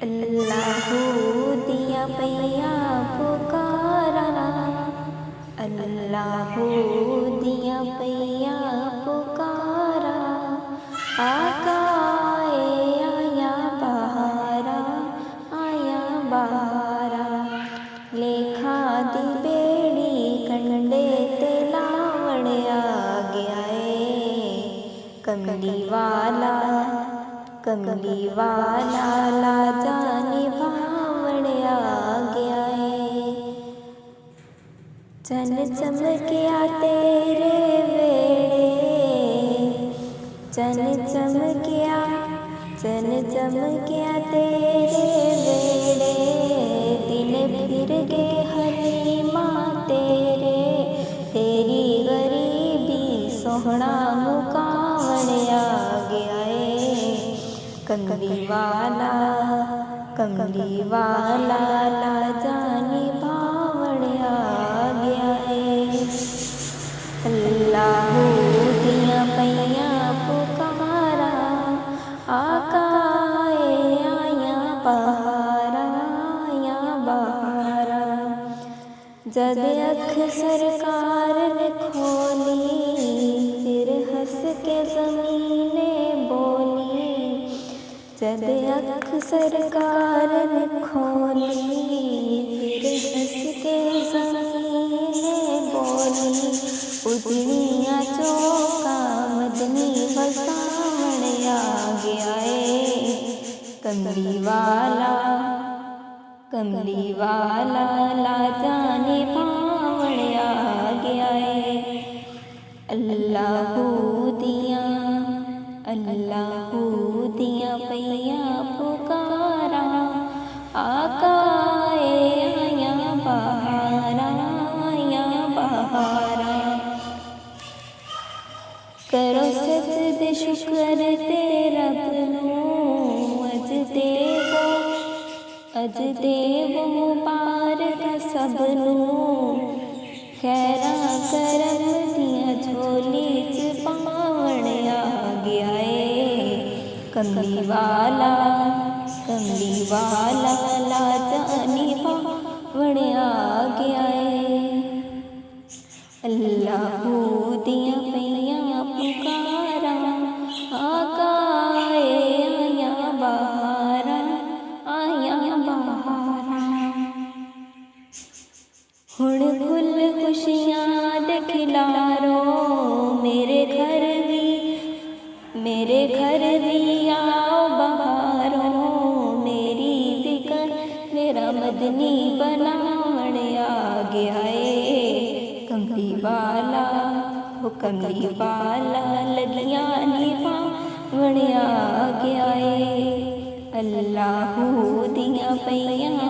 अल्लाहू दिया पैया पुकारा, अल्लाहू दिया पैया पुकारा। आका आया बहारा, आया बहारा। लेखा दी बेड़ी कंडे ते लावण आ गया कमली वाला, कमली वाला ला जाने भावण आ गया चन चमकिया तेरे वेड़े, चन चमकिया, चन चमकिया तेरे वेड़े। दिन फिर गे हलीमा तेरे, तेरी गरीबी सोहना मुकावण आ गया कमली वाला, कमली वाला ला जाने भावण आ गया अल्लाहू दिया पैया पुकारा। आका आया बहारा, आया बहारा। जद अख सरकार ने खोली, फिर हंस के ज़मीने बोली। जद अख सरकार ने खोली, फिर हंस के ज़मीने बोली। उजड़ियाँ चौका मदनी बसावण आ गया कमली वाला, कमली वाला ला जाने भावण आ गया अल्लाहू दिया, अल्लाहू दिया पैया पुकारा। आका आया बहारा, आया बहारा। करो सजदे शुक्र तेरा बनू, अज देवो मुबारक सबनू। खैरा करम दिया झोली च पावण आ गया कमली वाला, कमली वाला ला जाने भावण आ गया अल्लाहू दिया पैया पुकारा। आका आया बहारा, आया बहारा। हुण खुल खुशियाँ दे खिलारो, मेरे घर भी आओ बहारो। मेरी बिकन मेरा मदनी बनावण आ गया कमली वाला, हो कमली वाला लगिया निभावण आ गया अल्लाहू दिया पैया